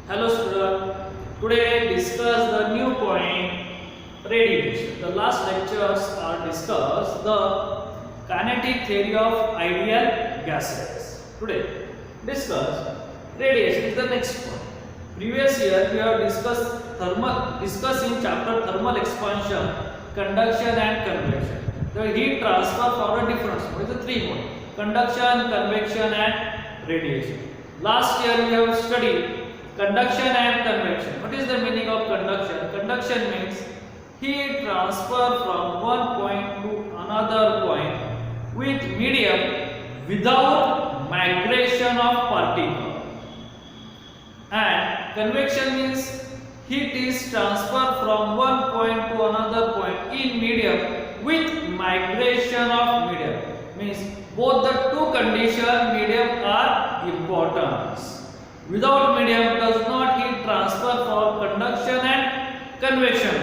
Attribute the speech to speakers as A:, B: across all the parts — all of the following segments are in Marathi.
A: Hello student. Today discuss the new point radiation. The last lectures are discussed the kinetic theory of ideal gases. Today discuss radiation is the next point. Previous year we have discussed in chapter thermal expansion, conduction and convection. The heat transfer for a difference with the three modes: conduction, convection and radiation. Last year we have studied conduction and convection. What is the meaning of conduction? Conduction means heat transfer from one point to another point with medium without migration of particle. And convection means heat is transferred from one point to another point in medium with migration of medium. Means both the two conditions medium are important. Without medium does not heat transfer for conduction and convection.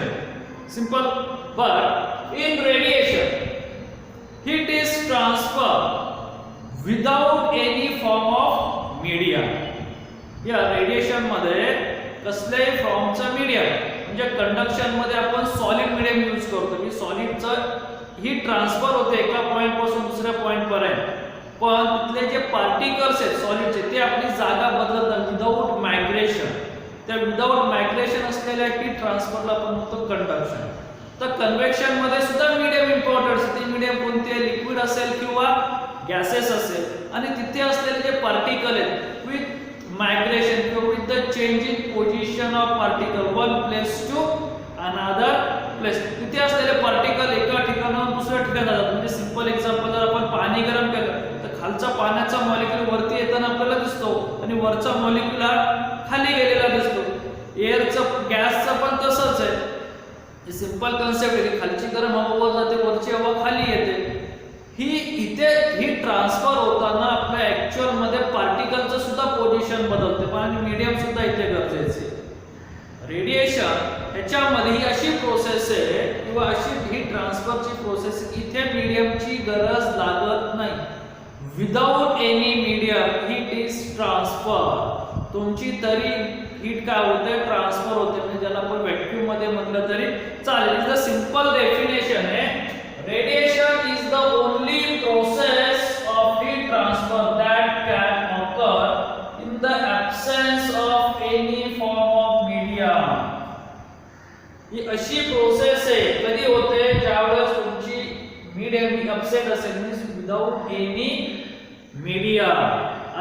A: Simple. But in radiation, heat is transferred without any form of medium. या रेडिएशन मध्ये कसल्याही फॉर्मचा मीडियम म्हणजे कंडक्शन मध्ये आपण सॉलिड मीडियम यूज करतो की सॉलिडचं हीट ट्रान्सफर होते एका पॉइंट पासून दुसऱ्या पॉइंट पर्यंत पण तिथले जे पार्टिकल्स आहेत सॉलिडचे ते आपली जागा बदलत नाही विदाउट मायग्रेशन. त्या विदाउट मायग्रेशन असलेल्या हीट ट्रान्सफरला आपण म्हणतो कंडक्शन. तर कन्व्हेक्शन मध्ये सुद्धा मीडियम इम्पॉर्टंट आहे. ती मीडियम कोणती आहे? लिक्विड असेल किंवा गॅसेस असेल आणि तिथे असलेले जे पार्टिकल आहेत with migration with the changing position of particle one place to another place. तिथे असलेले पार्टिकल एका ठिकाणाहून दुसऱ्या ठिकाणी जातात. म्हणजे सिंपल एक्झाम्पल जर आपण पाणी गरम केलं तर खालचा पाण्याचा मॉलिक्यूल वरती येताना आपल्याला दिसतो आणि वरचा मॉलिक्यूल हा खाली गेलेला दिसतो. एअरचं गॅसचं पण तसंच आहे. ही सिंपल कन्सेप्ट आहे. खालची गरम हवा वर जाते वरची हवा खाली येते. ही इथे हीट ट्रान्सफर होताना आपल्या ऍक्च्युअल मध्ये पार्टिकलचं सुद्धा पोझिशन बदलते पण आणि मीडियम सुद्धा इथे गरजेचे. रेडिएशन ह्याच्यामध्ये ही अशी प्रोसेस आहे किंवा अशी हीट ट्रान्सफरची प्रोसेस इथे मीडियमची गरज लागत नाही. Without any medium heat is transfer. तुमची तरी हीट काय होते ट्रान्सफर होते म्हणजे ज्याला आपण व्हॅक्यूम मध्ये म्हटलं तरी चालेल. इज द सिंपल डेफिनेशन आहे. Radiation is the only process of heat transfer that can occur in the absence of any form of medium. ही अशी प्रोसेस आहे कधी होते ज्यावेळेस तुमची मीडियम ही अपसेट असेल मीन्स विदाउट एनी मीडियम.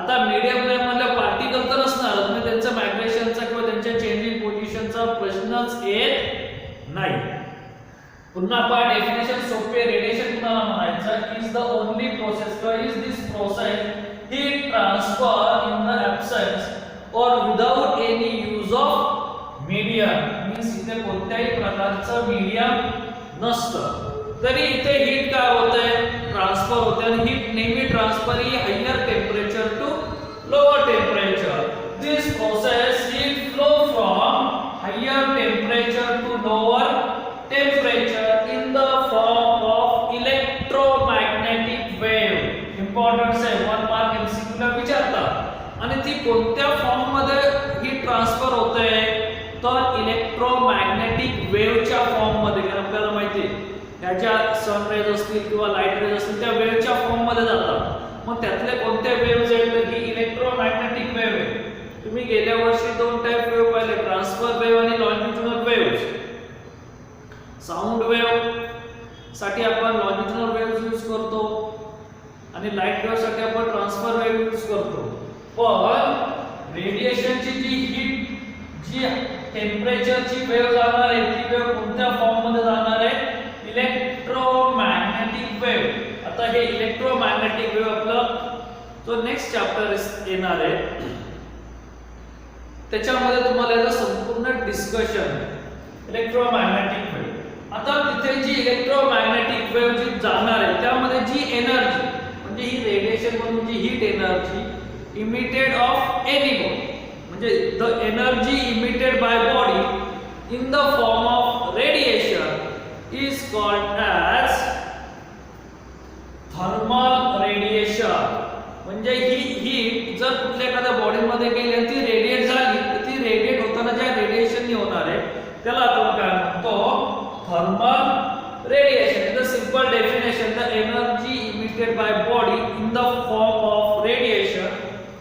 A: आता मीडियम नाही म्हणलं पार्टिकल तर असणार म्हणजे त्यांचा मायग्रेशनचा किंवा त्यांच्या चेंजिंग पोझिशनचा प्रश्नच येत नाही. पुन्हा आपण डेफिनेशन सोपे. रेडिएशन कुणाला म्हणायचं? इज द ओनली प्रोसेस किंवा is this process heat transfer in the absence और without any use of medium. Means इथे कोणत्याही प्रकारचं मीडियम नसतं तरी इथे हीट काय होते ट्रान्सफर होते आणि हीट नेहमी ट्रान्सफर ही higher temperature to lower temperature. This process heat flow from higher temperature to lower temperature in the form of electromagnetic wave. Important आहे. वन मार्क MCQ ला विचारतात आणि ती कोणत्या फॉर्म मध्ये ही ट्रान्सफर होते तर इलेक्ट्रोमॅग्नेटिक वेव्हच्या फॉर्म मध्ये. कारण आपल्याला माहिती आहे ह्याच्या सन रेज असतील किंवा लाईट रेज असतील त्या वेव्हच्या फॉर्म मध्ये जातात. मग त्यातले कोणते वेव्हज आहेत तर ही इलेक्ट्रोमॅग्नेटिक वेव्ह आहे. तुम्ही गेल्या वर्षी दोन टाइप वेव्ह पाहिले ट्रान्सफर वेव्ह आणि लॉन्जिट्युडनल वेव्ह. साऊंड वेव्ह साठी आपण लॉन्जिट्युडनल वेव्ह यूज करतो आणि लाईट वेव्ह साठी आपण ट्रान्सफर वेव्ह यूज करतो. पण रेडिएशनची जी हीट जी टेम्परेचरची वेव्ह जाणार आहे ती वेव्ह कोणत्या फॉर्म मध्ये जाणार आहे? Electromagnetic wave. आता हे इलेक्ट्रोमॅग्नेटिक वेव्ह आपलं जो नेक्स्ट चॅप्टर येणार आहे त्याच्यामध्ये तुम्हाला याचं संपूर्ण डिस्कशन इलेक्ट्रोमॅग्नेटिक वेव्ह. आता तिथे जी इलेक्ट्रोमॅग्नेटिक वेव्ह जी जाणार आहे त्यामध्ये जी एनर्जी म्हणजे ही रेडिएशन मधून जी heat energy emitted of any body म्हणजे the energy emitted by body in the form of radiation is called as thermal radiation. म्हणजे ही हीट जर कुठल्या एखाद्या बॉडी मध्ये गेली आणि ती रेडिएट झाली तर ती त्याला आपण काय म्हणतो thermal radiation. The simple definition the energy emitted by body in the form of radiation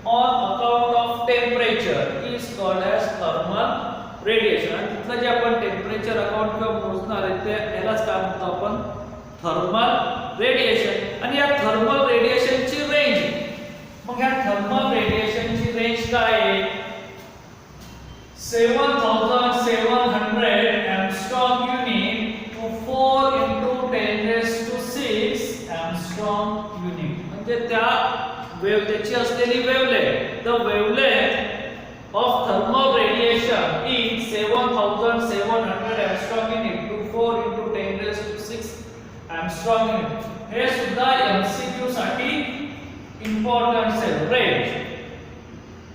A: on account of temperature is called as thermal radiation. आणि तिथलं जे आपण टेम्परेचर अकाउंट किंवा मोजणार आहे ते यालाच काय म्हणतो आपण थर्मल रेडिएशन. आणि या थर्मल रेडिएशनची रेंज, मग या थर्मल रेडिएशनची रेंज काय आहे 7700 angstrom unit to 4 × 10⁶ angstrom unit. म्हणजे त्या त्याची असलेली wavelength, the wavelength of thermal radiation is 7700 angstrom unit to 4 × 10⁶ angstrom unit. हे सुद्धा एमसीक्यू साठी इम्पॉर्टंट आहे रेंज.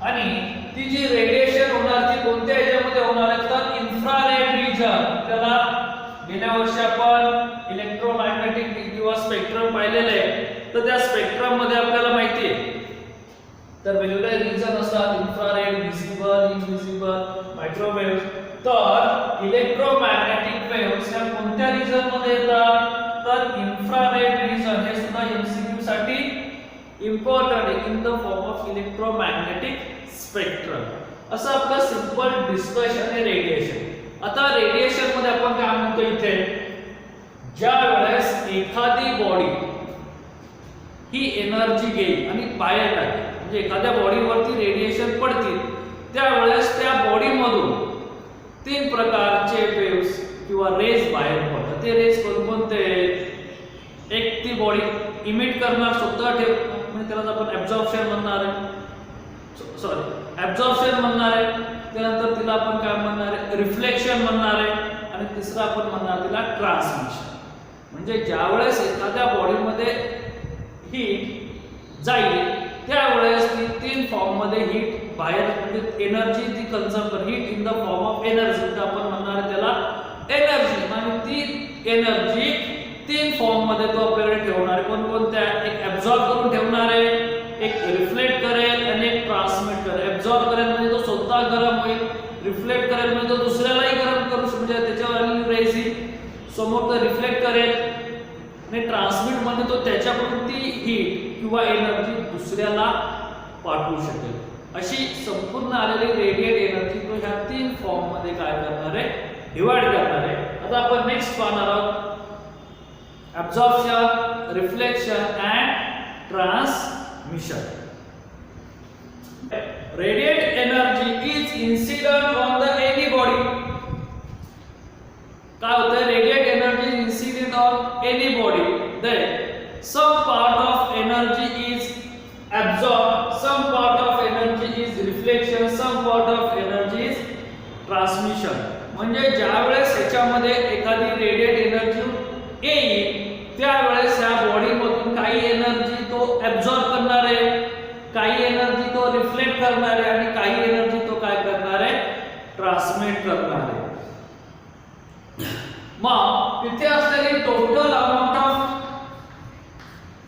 A: आणि ती जी रेडिएशन होणार ती कोणत्या ह्याच्यामध्ये होणार आहे तर इन्फ्रारेड रिजन. त्याला गेल्या वर्षी आपण इलेक्ट्रोमॅग्नेटिक किंवा स्पेक्ट्रम पाहिलेले आहे. तर त्या स्पेक्ट्रम मध्ये आपल्याला माहिती आहे तर वेगवेगळे रिजन असतात इन्फ्रारेड, व्हिजिबल, इनव्हिजिबल, मायक्रोवेव्ह. तर इलेक्ट्रोमॅग्नेटिक वेव्हज ह्या कोणत्या रिजन मध्ये येतात तर इन्फ्रारेड रिजन. हे सुद्धा एमसीक्यू साठी इम्पॉर्टंट आहे in the form of electromagnetic spectrum. असं आपलं सिंपल डिस्कशन आहे रेडिएशन. आता रेडिएशन मध्ये आपण काय म्हणतो इथे ज्या वेळेस एखादी बॉडी ही एनर्जी घेईल आणि बाहेर टाकेल, म्हणजे एखाद्या बॉडीवरती रेडिएशन पडतील त्यावेळेस त्या बॉडी मधून 3 प्रकारचे वेव्स किंवा रेज बाहेर पडतात. ते रेज कोणते? एक ती बॉडी इमिट करणार स्वतः ठेव म्हणजे त्याला आपण ऍब्झॉर्प्शन म्हणणार आहे, ऍब्झॉर्प्शन म्हणणार आहे. त्यानंतर तिला आपण काय म्हणणार आहे रिफ्लेक्शन म्हणणार आहे. आणि तिसरा आपण म्हणणार तिला ट्रान्समिशन. म्हणजे ज्यावेळेस एखाद्या बॉडीमध्ये हीट जाईल त्यावेळेस ती 3 फॉर्म मध्ये हीट बाहेर म्हणजे एनर्जी ती कन्झर्व कर heat in the form of energy. तर आपण म्हणणार आहे त्याला एनर्जी. आणि ती एनर्जी 3 फॉर्म मध्ये तो आपल्याकडे ठेवणार आहे. कोणकोणत्या? एक ऍब्झॉर्ब करून ठेवणार आहे, एक रिफ्लेक्ट करेल आणि एक ट्रान्समिट करेल. ऍब्झॉर्ब करेल म्हणजे तो स्वतः गरम होईल, रिफ्लेक्ट करेल म्हणजे तो दुसऱ्यालाही गरम करू म्हणजे त्याच्यावर रेज समोर तर रिफ्लेक्ट करेल. आणि ट्रान्समिट म्हणजे तो त्याच्याकडून ती हीट किंवा एनर्जी दुसऱ्याला पाठवू शकेल. अशी संपूर्ण आलेली रेडिएट एनर्जी तो ह्या 3 फॉर्म मध्ये काय करणार आहे डिवाइड करणार आहे. आता आपण नेक्स्ट पाहणार आहोत absorption, reflection and transmission. Radiant energy is incident on the any body. काय होतं? Radiant energy is incident on any body. Then some part of energy is absorbed, some part of energy is reflection, some part of energy is transmission. म्हणजे ज्यावेळेस ह्याच्यामध्ये एखादी रेडिएट एनर्जी येईल त्यावेळेस या बॉडी मधून काही एनर्जी तो ऍब्झॉर्ब करणार आहे, काही एनर्जी तो रिफ्लेक्ट करणार आहे आणि काही एनर्जी तो काय करणार आहे ट्रान्समिट करणार आहे. मग तिथे असलेली total amount of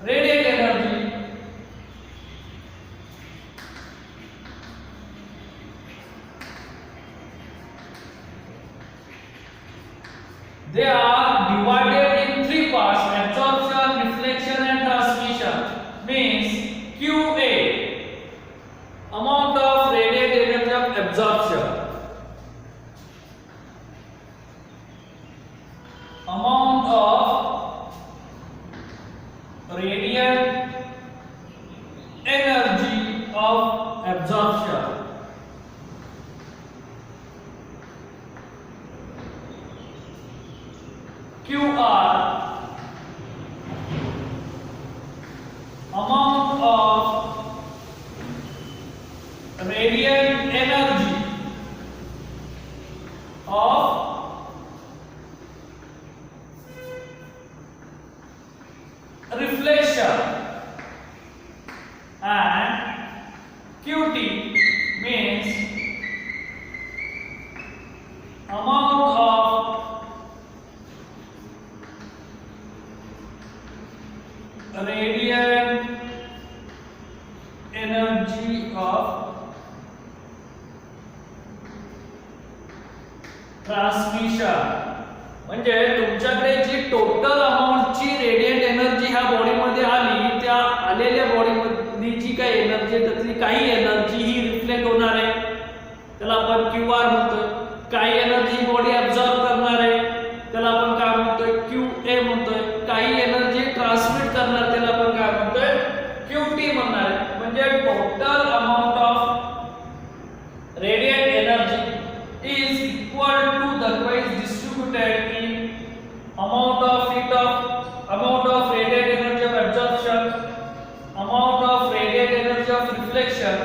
A: radiate energy they are divided in 3 parts: absorption, reflection and transmission. Means QA, amount of radiant energy of absorption, amount of radiant energy of absorption, QR, amount of radiant energy transmission म्हणजे तुमच्याकडे जी टोटल अमाऊंटची रेडिएंट एनर्जी ह्या बॉडीमध्ये आली, त्या आलेल्या बॉडीमधली जी काही एनर्जी त्यातली काही एनर्जी ही रिफ्लेक्ट होणार आहे, त्याला आपण QR म्हणतोय. काही एनर्जी बॉडी ऍब्सॉर्ब करणार आहे, त्याला आपण काय म्हणतोय QA म्हणतोय. काही एनर्जी ट्रान्समिट करणार, त्याला आपण काय म्हणतोय QT म्हणणार आहे. म्हणजे total amount of radiant energy is equal to the wise distributed in amount of radiant energy of absorption, amount of radiant energy of reflection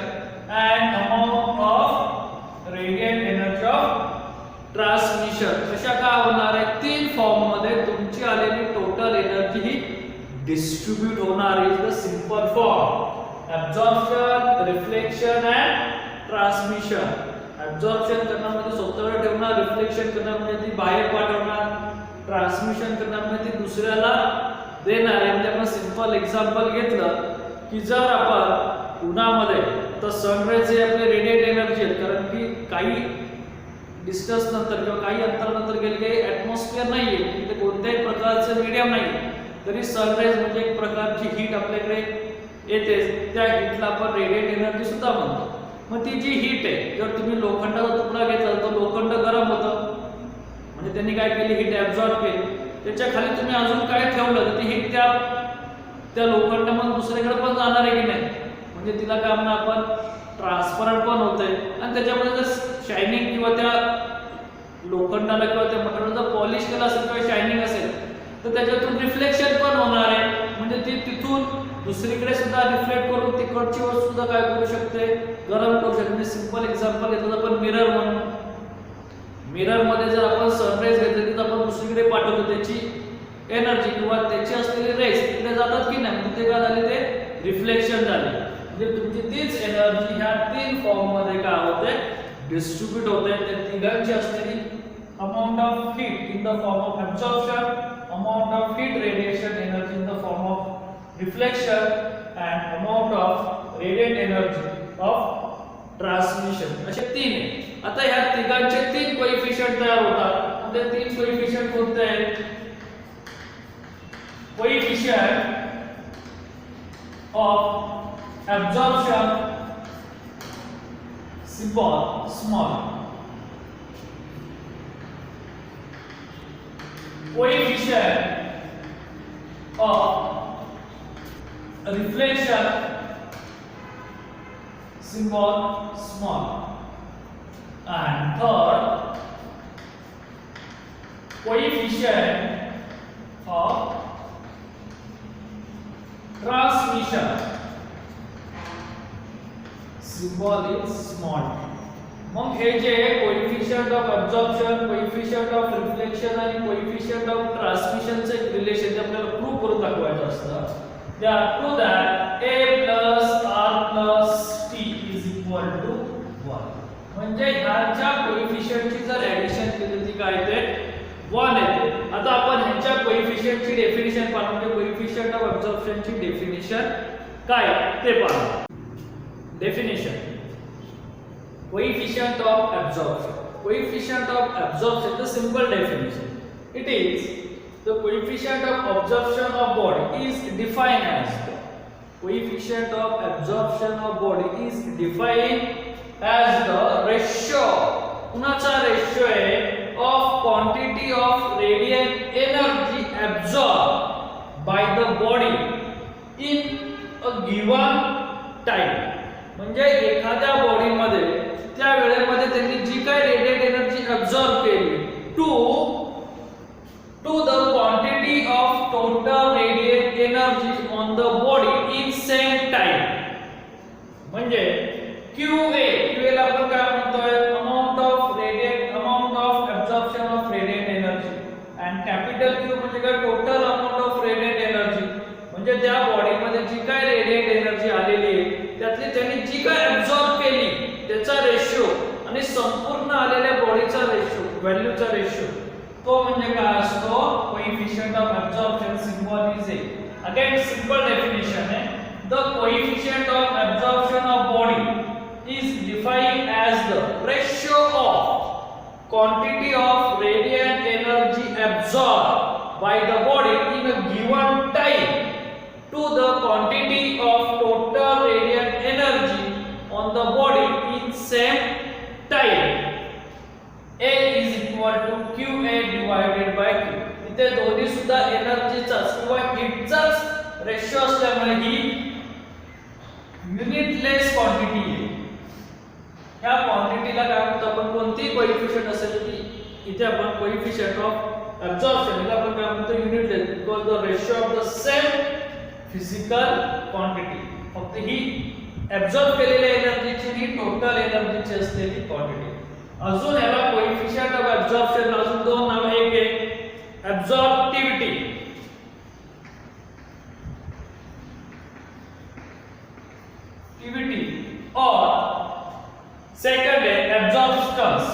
A: and amount of radiant energy of transmission. अशा काय होणार आहे, तीन फॉर्म मध्ये तुमची आलेली टोटल एनर्जी ही डिस्ट्रीब्यूट होणार. Is the simple form absorption, reflection and transmission. Absorption करण्यामध्ये स्वतःवर ठेवणार, रिफ्लेक्शन करण्यामध्ये ती बाहेर पाठवणार, ट्रान्समिशन करण्यामध्ये ती दुसऱ्याला देणार. म्हणजे आपण सिंपल एक्झाम्पल घेतलं की जर आपण उन्हामध्ये तर सनराइज हे आपले रेडिएट एनर्जी आहे, कारण की काही डिस्टन्स नंतर किंवा काही अंतरानंतर गेले काही ऍटमॉस्फिअर नाहीये, तिथे कोणत्याही प्रकारचं मीडियम नाही, तरी सनराइज म्हणजे एक प्रकारची हीट आपल्याकडे येते. त्या हीटला आपण रेडिएट एनर्जी सुद्धा म्हणतो. मग ती जी हीट आहे, जर तुम्ही लोखंडाचा तुकडा घेतला तर लोखंड गरम होतं, म्हणजे त्यांनी काय केली, हीट ऍब्सॉर्ब केली. त्याच्या खाली तुम्ही अजून काय ठेवलं तर ती हीट त्या लोखंडामध्ये दुसरीकडे पण जाणार आहे की नाही, म्हणजे तिला काय म्हणणार आपण ट्रान्सफरंट पण होते. आणि त्याच्यामध्ये जर शायनिंग किंवा त्या लोखंडाला किंवा त्या मटेरियलला पॉलिश केलं असेल किंवा शायनिंग असेल तर त्याच्यातून रिफ्लेक्शन पण होणार आहे, म्हणजे ती तिथून दुसरीकडे सुद्धा रिफ्लेक्ट करून तिकडची वस्तू सुद्धा काय करू शकते, गरम करू शकते. सिंपल एक्झाम्पल घेतलं आपण मिरर म्हणून. मिरर मध्ये जर आपण सनराइज घेतली तर आपण दुसरीकडे पाठवतो, त्याची एनर्जी किंवा त्याची असलेली रेज तिकडे जातात की नाही, म्हणजे काय झाले, ते रिफ्लेक्शन झाले. म्हणजे तुमची तीच एनर्जी ह्या तीन फॉर्म मध्ये काय होते, डिस्ट्रीब्यूट होते. त्या तिघांची असलेली amount of heat in the form of absorption, amount of heat radiation energy in the form of reflection and amount of radiant energy of transmission, असे तीन आहे. आता ह्या तिघांचे तीन कोएफिशिएंट तयार होतात. ते तीन कोएफिशिएंट कोणते आहेत, coefficient of absorption symbol small, coefficient of reflection symbol small, and third coefficient of transmission symbol is small. मग हे जे coefficient of absorption, coefficient of reflection आणि कोएफिशिएंट ऑफ ट्रान्समिशनचं एक रिलेशन ते आपल्याला प्रूव्ह करून दाखवायचं असतं. They are to that a plus r plus t is equal to 1. म्हणजे ह्याच्या कोएफिशिएंटची जर ऍडिशन केली ती काय येते, 1 येते. आता आपण ह्याच्या कोएफिशिएंटची डेफिनेशन पाहू, म्हणजे कोएफिशिएंट ऑफ ऍब्सॉर्प्शनची डेफिनेशन काय ते पाहू. Definition: coefficient of absorption. Coefficient of absorption, the simple definition. It is the coefficient of absorption of body is defined as the coefficient of absorption of body is defined as the ratio. कुणाचा रेशियो आहे of quantity of radiant energy absorbed by the body in a given time. म्हणजे एखाद्या बॉडीमध्ये त्या वेळेमध्ये त्यांनी जी काय रेडिएट एनर्जी ऍब्सॉर्ब केली to the quantity of total radiate energy on the body in same time. म्हणजे QA ला आपण काय म्हणतोय, amount of absorption of radiate energy, and capital Q म्हणजे काय, total amount of radiate energy. म्हणजे त्या बॉडीमध्ये जी काय रेडिएट एनर्जी आलेली आहे त्यातली त्यांनी जी काय ऍब्सॉर्ब केली त्याचा रेशिओ आणि संपूर्ण आलेल्या बॉडीचा रेशिओ, व्हॅल्यूचा रेशिओ, तो म्हणजे काय असतो, coefficient of absorption. Symbol is A, again simple definition आहे, the coefficient of absorption of body is defined as the ratio of quantity of radiant energy absorbed by the body in a given time to the quantity of total radiant energy on the body in same time. A is equal to QA divided by Q. इथे दोन्ही सुद्धा एनर्जीचाच किंवा हीटचाच रेशो असल्यामुळे ही युनिटलेस क्वांटिटी आहे. ह्या क्वांटिटीला काय म्हणतो आपण, कोणती कोएफिशिएंट असेल की इथे आपण कोएफिशिएंट ऑफ ऍब्सॉर्प्शन हिला आपण काय म्हणतो, unitless, because the ratio of the same physical quantity. फक्त ही ऍब्सॉर्ब केलेल्या एनर्जीची ही टोटल एनर्जीची असलेली क्वांटिटी. अजून याला कोएफिशिएंट ऑफ ऍब्सॉर्प्शन अजून दोन नाव, एक आहे ऍब्सॉर्प्टिव्हिटी, और सेकंड है एब्जॉर्प्शंस.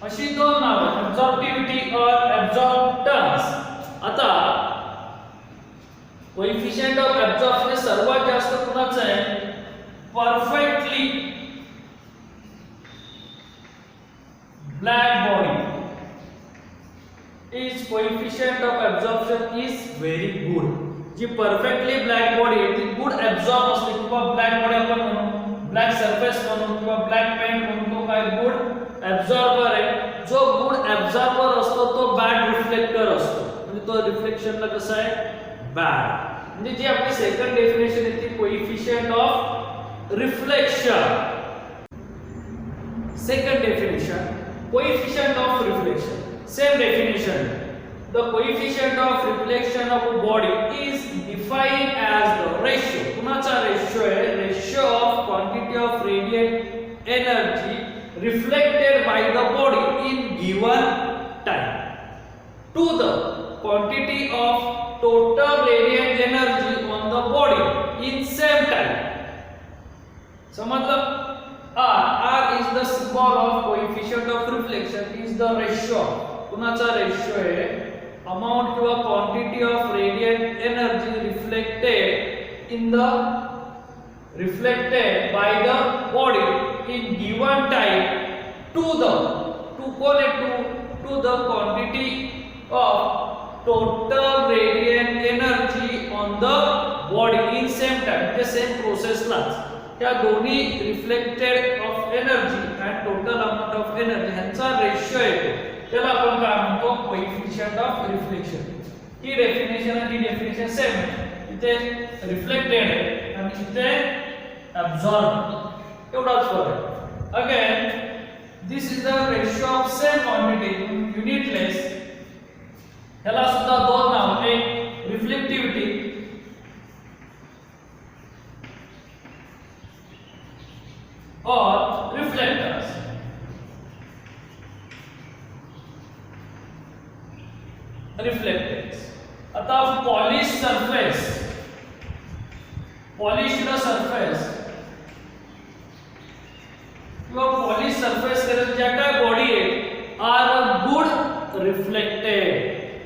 A: अशी दोन नाव, ऍब्सॉर्प्टिव्हिटी और ऍब्सॉर्प्टन्स. आता कोएफिशिएंट ऑफ ऍब्सॉर्प्शन सर्वात जास्त कुणाचं आहे, perfectly black body is coefficient of absorption is very good. जी परफेक्टली ब्लॅक बॉडी आहे ती गुड ऍब्सॉर्ब असते, किंवा ब्लॅक बॉडी आपण म्हणू, ब्लॅक सरफेस म्हणू किंवा ब्लॅक पेंट म्हणू, तो काय गुड ऍब्सॉर्बर आहे. जो गुड ऍब्सॉर्बर असतो तो बॅड रिफ्लेक्टर असतो, म्हणजे तो रिफ्लेक्शनला कसा आहे, बॅड. म्हणजे जी आपली सेकंड डेफिनेशन आहे ती coefficient of reflection. Second definition coefficient of reflection. Same definition. The coefficient of reflection of a body is defined as the ratio. कुणाचा रेशो आहे, ratio of quantity of radiant energy reflected by the body in given time to the quantity of total radiant energy on the body in same time. समजलं? R is the symbol of coefficient of reflection, is the ratio. कुणाचा रेशो आहे, अमाउंट किंवा quantity of radiant energy reflected by the body in given time to the quantity of total radiant energy on the body in same time. म्हणजे सेम प्रोसेसलाच त्या दोन्ही reflected of energy and total amount of energy ह्यांचा रेशो येतो, त्याला आपण काय म्हणतो, कोएफिशिएंट ऑफ रिफ्लेक्शन. ही डेफिनेशन आणि डेफिनेशन सेम आहे. इथे रिफ्लेक्टेड आहे आणि इथे ऍब्सॉर्ब, एवढाच फरक आहे. Again this is the ratio of same quantity unitless. ह्याला सुद्धा दोन नाव, एक रिफ्लेक्टिव्हिटी और रिफ्लेक्टर्स. रिफ्लेक्टर्स. आता पॉलिश सरफेस, पॉलिश्ड सरफेस किंवा पॉलिश सरफेस करेल ज्या काय बॉडी आहे are good reflected.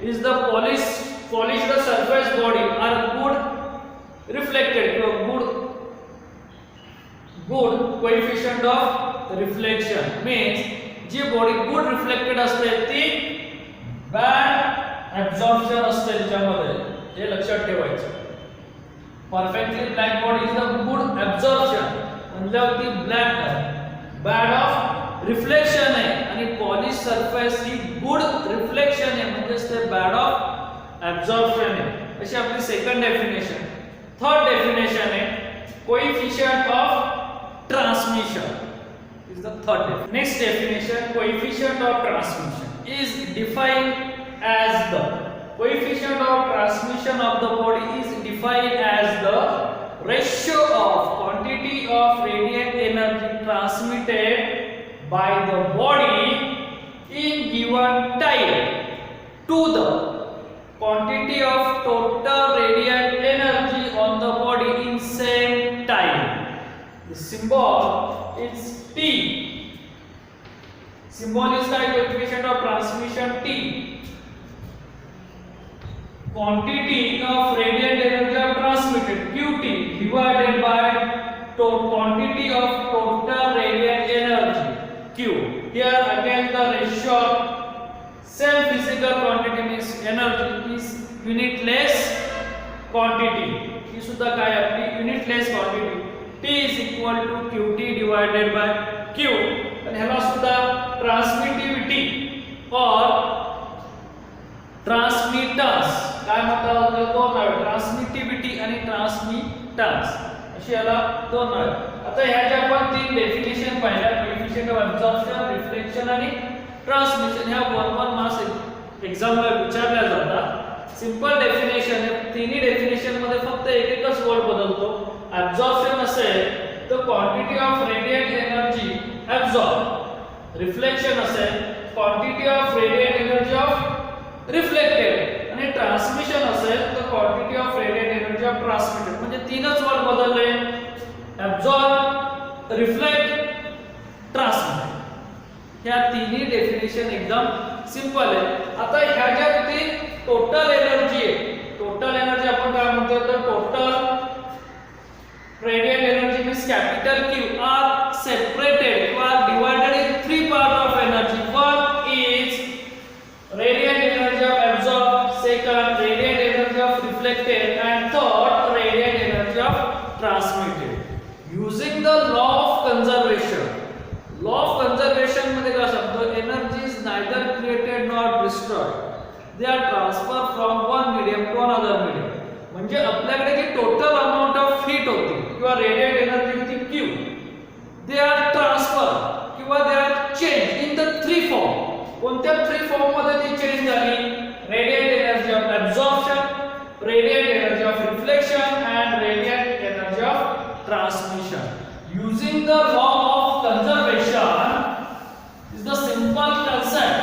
A: Is the polished surface body are good reflected किंवा good coefficient of reflection. Means जी बॉडी गुड रिफ्लेक्टेड असते ती बॅड ऍब्सॉर्प्शन असते त्याच्यामध्ये, हे लक्षात ठेवायचं. Perfectly black body is the good absorption, म्हणजे ती ब्लॅक बॅड ऑफ रिफ्लेक्शन आहे, आणि पॉलिश सरफेस ही गुड रिफ्लेक्शन आहे, म्हणजे ते बॅड ऑफ ऍब्सॉर्प्शन आहे. अशी आपली सेकंड डेफिनेशन. थर्ड डेफिनेशन आहे coefficient of transmission is the third definition. Next definition, coefficient of transmission is defined as the coefficient of transmission of the body is defined as the ratio of quantity of radiant energy transmitted by the body in given time to the quantity of total radiant energy on the body in same time. The symbol is T. Symbol is the coefficient of transmission T. Quantity of radiant energy transmitted QT divided by quantity of total radiant energy Q. Here again the ratio of same physical quantity means energy is unitless quantity. ही सुद्धा काय आपली unitless quantity. T is equal to QT divided by Q. आणि ह्याला सुद्धा transmittivity or transmittance काय म्हणतात दोन नाव ट्रान्समिटिव्हिटी आणि ट्रान्समिटन्स अशी याला दोन नाव. आता ह्याच्या आपण तीन डेफिनेशन पाहिल्या कोएफिशिएंट ऑफ अब्सॉर्प्शन रिफ्लेक्शन आणि ट्रान्समिशन. ह्या 1 मार्क्स एक्झामला विचारल्या जातात. सिंपल डेफिनेशन आहे. तिन्ही डेफिनेशन मध्ये फक्त एकच वर्ड बदलतो. अब्सॉर्प्शन असेल तर quantity of radiant energy absorb. Reflection असेल quantity of radiant energy of reflected. आणि ट्रान्समिशन असेल तर quantity of radiant energy of transmitted. म्हणजे तीनच वर्ड बदलले. Absorb reflect transmit. ह्या तिन्ही डेफिनेशन एकदम सिंपल आहे. आता ह्या ज्या टोटल एनर्जी आहे टोटल एनर्जी आपण काय म्हणतो तर total radiant energy means capital Q are separated or divided in three parts of energy. One is radiant energy of absorbed, second radiant energy of reflected, and third radiant energy of transmitted. Using the law of conservation. Law of conservation मध्ये काय सांगतो energy is neither created nor destroyed. They are transferred from one medium to another medium. म्हणजे आपल्याकडे जी टोटल अमाउंट ऑफ हीट होती किंवा रेडिएंट एनर्जी होती Q, दे आर ट्रान्सफर किंवा they are change in the three form. कोणत्या थ्री फॉर्म मध्ये ती चेंज झाली? Radiant energy of absorption, radiant energy of reflection and radiant energy of transmission. Using the law of conservation is the simple concept.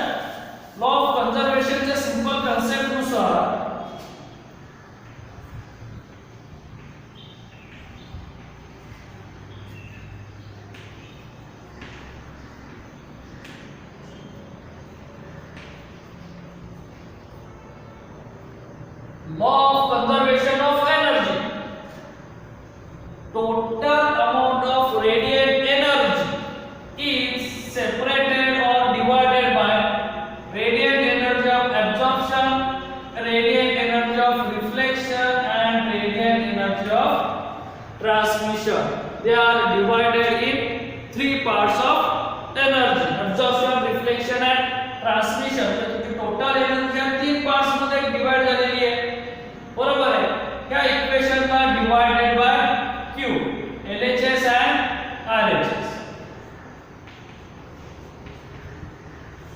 A: Law of conservation च्या सिंपल कन्सेप्ट नुसार law of conservation of energy. Total amount of radiant energy is separated or divided by radiant energy of absorption, radiant energy of reflection and radiant energy of transmission. They are divided in three parts of energy: absorption, reflection and transmission. तर टोटल एनर्जी तीन पार्ट्स मध्ये डिवाइड झालेली आहे. बरोबर आहे. त्या इक्वेशनला divided by Q, LHS and RHS.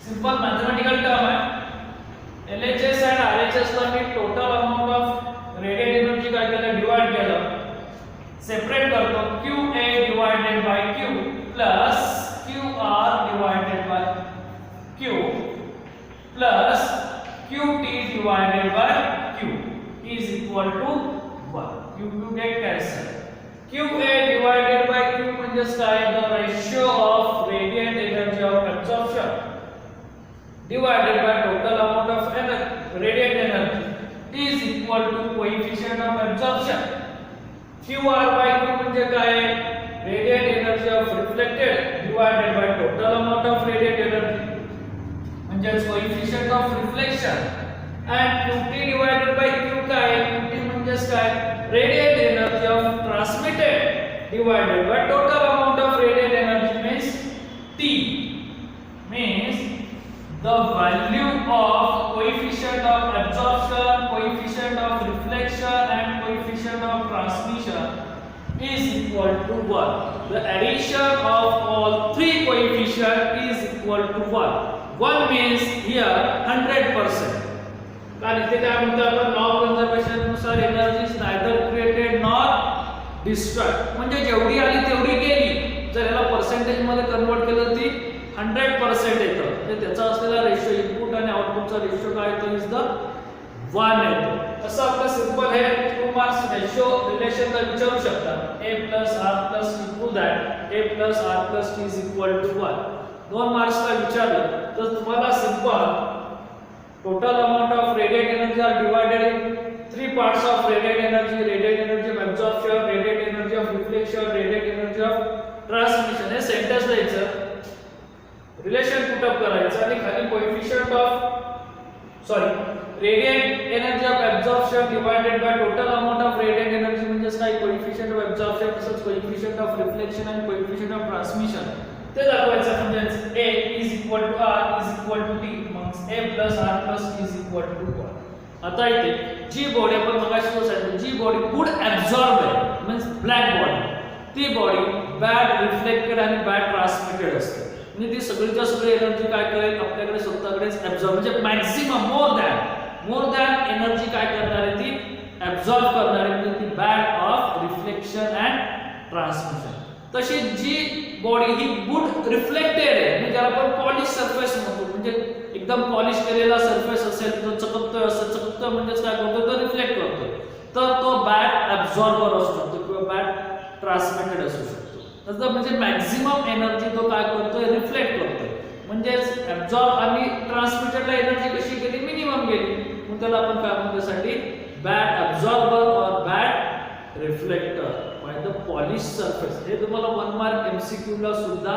A: Simple mathematical term आहे. LHS and RHS ला मी total amount of radiant energy काय केलं डिवाइड केलं. सेपरेट करतो QA divided by Q plus QR divided by Q plus QT divided by Q is equal to 1. Q get cancel. QA divided by Q means the ratio of radiant energy of absorption divided by total amount of radiant energy is equal to coefficient of absorption. QR by Q means radiant energy of reflected divided by total amount of radiant energy means coefficient of reflection. And QT divided by Q QT means radiant energy of transmitted divided by total amount of radiant energy means T means the value of coefficient of absorption, coefficient of reflection and coefficient of transmission is equal to 1. The addition of all three coefficient is equal to 1. 1 means here 100%. कारण इथे काय म्हणतो आपण लॉ ऑफ कंजर्वेशन नुसार energy is neither created nor destroyed. म्हणजे जेवढी आली तेवढी गेली. जर याला पर्सेंटेज मध्ये कन्वर्ट केलं ती 100% येतं. म्हणजे त्याचा असलेला रेशो इनपुट आणि आउटपुटचा रेशो काय येतो इज द 1 येतो. असं आपलं सिंपल हे 2 मार्क्स रेशो रिलेशन ला विचारू शकता. a + r + equal that a + r + t is equal to 1. 2 marks ला विचारलं तर तुम्हाला simple total amount of radiant energy are divided in three parts of radiant energy of absorption, radiant energy of reflection, radiant द्यायचं, रिलेशन पुटअप करायचं आणि खाली coefficient of radiant energy of absorption divided by total amount of radiant energy म्हणजे काय कोएफिशियंट ऑफ ऍब्सॉर्प्शन तसंच कोएफिशियंट ऑफ रिफ्लेक्शन आणि कोएफिशियंट ऑफ ट्रान्समिशन ते दाखवायचं म्हणजे A is equal to R is equal to T मग A plus R plus T is equal to 1. आता इथे जी बॉडी आपण मगाशी सांगितलं जी बॉडी गुड ऍब्सॉर्ब आहे मीन्स ब्लॅक बॉडी ती बॉडी बॅड रिफ्लेक्टेड आणि बॅड ट्रान्समिटेड असते म्हणजे ती सगळीच्या सगळी एनर्जी काय करेल आपल्याकडे स्वतःकडेच ऍब्सॉर्ब म्हणजे मॅक्सिमम मोर दॅन एनर्जी काय करणार आहे ती ऍब्सॉर्ब करणार आहे म्हणजे ती bad of reflection and transmission. तशी जी बॉडी ही गुड रिफ्लेक्टेड आहे म्हणजे ज्याला आपण पॉलिश सरफेस म्हणतो म्हणजे एकदम पॉलिश केलेला सरफेस असेल जो चकपतोय असेल चकपतोय म्हणजेच काय करतो तो रिफ्लेक्ट करतो तर तो बॅड ऍब्सॉर्बर असू शकतो किंवा बॅड ट्रान्समिटेड असू शकतो. तसं म्हणजे मॅक्सिमम एनर्जी तो काय करतोय रिफ्लेक्ट करतोय म्हणजे ऍब्सॉर्ब आणि ट्रान्समिटेडला एनर्जी कशी गेली मिनिमम गेली मग त्याला आपण काय म्हणतो साठी बॅड ऍब्सॉर्बर और bad reflector by the polish surface. हे तुम्हाला 1 मार्क एमसीक्यू ला सुद्धा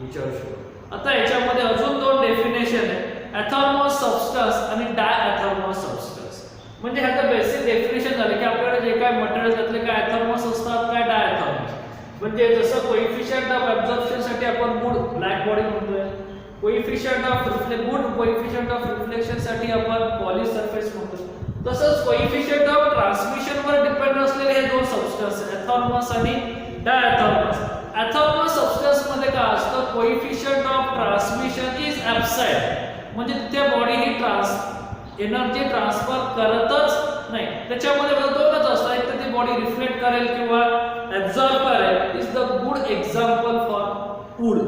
A: विचारू शकतो. आता याच्यामध्ये अजून दोन डेफिनेशन आहे ऍथर्मस सबस्टन्स आणि डायऍथर्मस सबस्टन्स. म्हणजे ह्याचं बेसिक डेफिनेशन झालं की आपल्याकडे जे काय मटेरियल त्यातले काय ऍथर्मस असतात काय डायऍथर्मस. म्हणजे जसं कोएफिशियंट ऑफ ऍब्सॉर्प्शन साठी आपण गुड ब्लॅक बॉडी म्हणतोय coefficient of good coefficient of reflection साठी आपण पॉलिश सरफेस म्हणतो तसंच कोएफिशियंट ऑफ ट्रान्समिशन वर डिपेंड असलेले हे दोन सबस्टन्स ऍथर्मस आणि डायऍथर्मस. ऍथर्मस सबस्टन्स मध्ये काय असतं coefficient of transmission is absent म्हणजे तिथे बॉडी ही एनर्जी ट्रान्सफर करतच नाही. त्याच्यामध्ये दोनच असतात एक तर ती बॉडी रिफ्लेक्ट करेल किंवा ऍब्सॉर्ब करेल. Is the good example for wood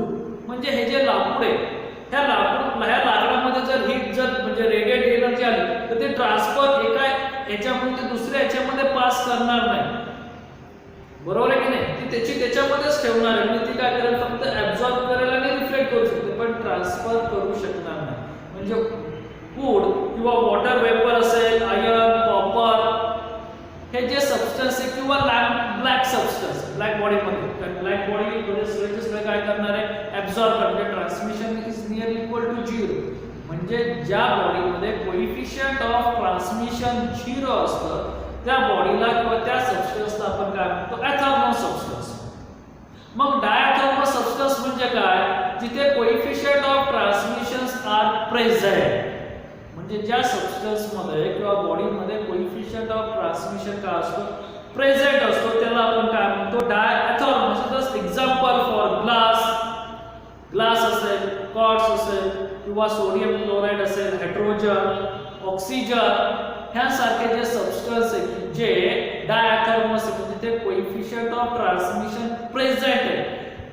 A: म्हणजे हे जे लाकूड आहे ह्या लाकडामध्ये जर हीट जर म्हणजे रेडिएट एनर्जी आली तर ते ट्रान्सफर एका याच्यामध्ये ते दुसऱ्या याच्यामध्ये पास करणार नाही बरोबर आहे की नाही. ती त्याच्यामध्येच ठेवणार आहे म्हणजे ती काय करेल फक्त ऍब्सॉर्ब करेल आणि रिफ्लेक्ट करू शकते पण ट्रान्सफर करू शकणार नाही. म्हणजे वूड किंवा वॉटर वेपर असेल आयर्न कॉपर हे जे सबस्टन्स आहे किंवा ब्लॅक सबस्टन्स ब्लॅक बॉडी मध्ये कारण ब्लॅक बॉडी मध्ये सगळे काय करणार आहे ऍब्सॉर्ब करते transmission is near equal to 0 म्हणजे ज्या बॉडीमध्ये कोएफिशियंट ऑफ ट्रान्समिशन 0 असतं त्या बॉडीला किंवा त्या सबस्टन्सला आपण काय म्हणतो ऍथर्मस सबस्टन्स. मग डायऍथर्मस सबस्टन्स म्हणजे काय जिथे coefficient of transmissions are present म्हणजे ज्या सबस्टन्स मध्ये किंवा बॉडी मध्ये कोएफिशियंट ऑफ ट्रान्समिशन काय असतो प्रेझेंट असतो त्याला आपण काय म्हणतो डायऍथर्मस. जस्ट एक्झाम्पल फॉर ग्लास असेल क्वार्ट्ज असेल किंवा सोडियम क्लोराइड असेल हायड्रोजन ऑक्सिजन ह्यासारखे जे सबस्टन्स आहे जे डायऍथर्मस म्हणजे ते कोएफिशियंट ऑफ ट्रान्समिशन प्रेझेंट आहे.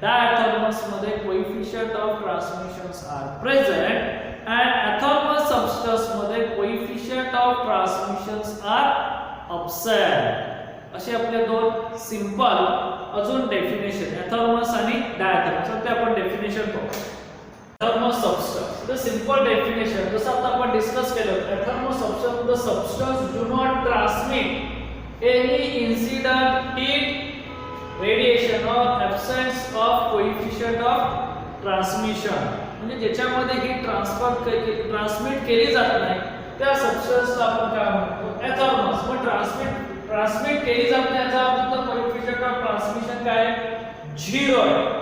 A: डायऍथर्मस मध्ये coefficient of transmissions are present and athermous substance मध्ये coefficient of transmissions are absent. असे आपले दोन सिंपल अजून डेफिनेशन ऍथर्मस आणि डायऍथर्मस. ते आपण डेफिनेशन पाहू. Athermanous substance the simple definition जसं आता आपण डिस्कस केलं athermanous substance the substance do not transmit any incident heat radiation और absence of coefficient of transmission म्हणजे ज्याच्यामध्ये हीट ट्रान्समिट केली जात नाही त्या सबस्टन्सला आपण काय म्हणतो ऍथर्मस. मग ट्रान्समिट केली जात नाही याचा अर्थ कोएफिशियंट ऑफ ट्रान्समिशन काय 0 आहे.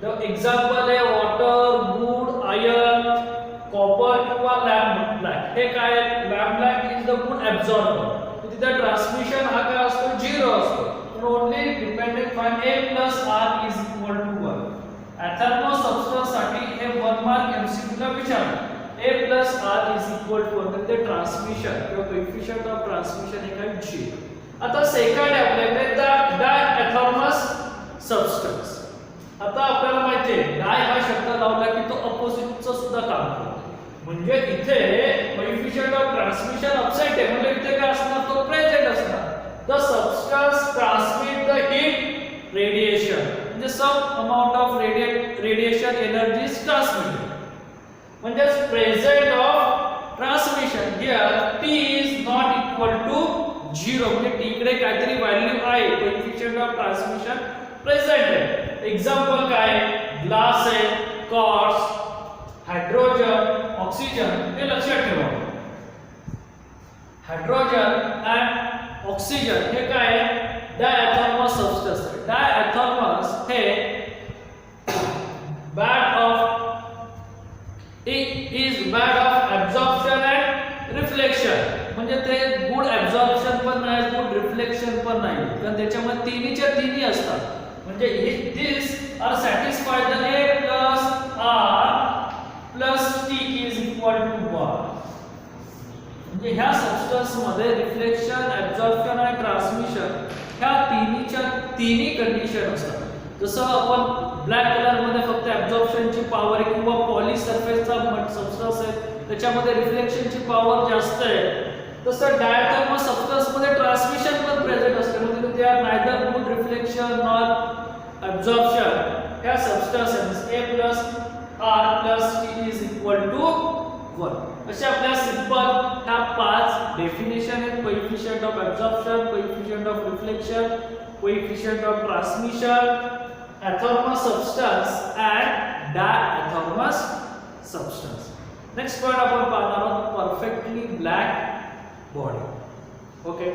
A: द एक्झाम्पल आहे वॉटर वूड आयर्न कॉपर किंवा लॅम्प ब्लॅक. हे काय lamp black is the good absorber तिथे ट्रान्समिशन हा काय असतो 0 असतो पण only dependent fine A plus R is equal to 1. Athermanous substance साठी हे 1 मार्क एमसीक्यू ला विचारलं A plus R is equal to 1 म्हणजे ट्रान्समिशन किंवा कोएफिशियंट ऑफ ट्रान्समिशन हे काय 0. आता सेकंड आहे आपल्याकडे डायऍथर्मस सबस्टन्स. आता आपल्याला माहिती आहे डाय हा शब्द लावला की तो अपोजिटचं सुद्धा काम करतो म्हणजे इथे कोएफिशियंट ऑफ ट्रान्समिशन अब्सेंट आहे म्हणजे इथे काय असणार तो प्रेझेंट असणार. The substance transmit the heat radiation म्हणजे some amount of radiation energy is transmitted म्हणजे present of transmission here T is not equal to 0 म्हणजे T कडे काहीतरी व्हॅल्यू आहे कोएफिशियंट ऑफ ट्रान्समिशन प्रेझेंट आहे एक्झाम्पल काय आहे, ग्लास आहे, कॉर्स, हायड्रोजन, ऑक्सिजन, हे लक्षात ठेवा. हायड्रोजन अँड ऑक्सिजन हे काय आहे, डायथर्मस सबस्टन्स. डायथर्मस हे bad of absorption and reflection. म्हणजे ते गुड ऍब्झॉर्प्शन पण नाही, गुड रिफ्लेक्शन पण नाही, कारण त्याच्यामध्ये तिन्हीच्या तिन्ही असतात. म्हणजे this are satisfied the A plus R plus T is equal to 1. म्हणजे ह्या सबस्टन्स मध्ये रिफ्लेक्शन, ऍब्झॉर्प्शन आणि ट्रान्समिशन ह्या तिन्हीच्या तिन्ही कंडिशन असतात. जसं आपण ब्लॅक कलर मध्ये फक्त ऍब्झॉर्प्शनची पॉवर किंवा पॉली सरफेसचा सबस्टन्स आहे त्याच्यामध्ये रिफ्लेक्शनची पॉवर जास्त आहे, तसं डायथर्मस सबस्टन्स मध्ये ट्रान्समिशन पण प्रेझेंट असते. म्हणजे ते are neither good reflection nor absorption. ह्या substance A plus R plus T is equal to 1. असे आपल्या सिंपल ह्या 5 डेफिनेशन आहेत. Coefficient of absorption, coefficient of reflection, coefficient of transmission, athermanous substance and diathermanous substance. Next point आपण पाहणार आहोत परफेक्टली ब्लॅक बॉडी. ओके.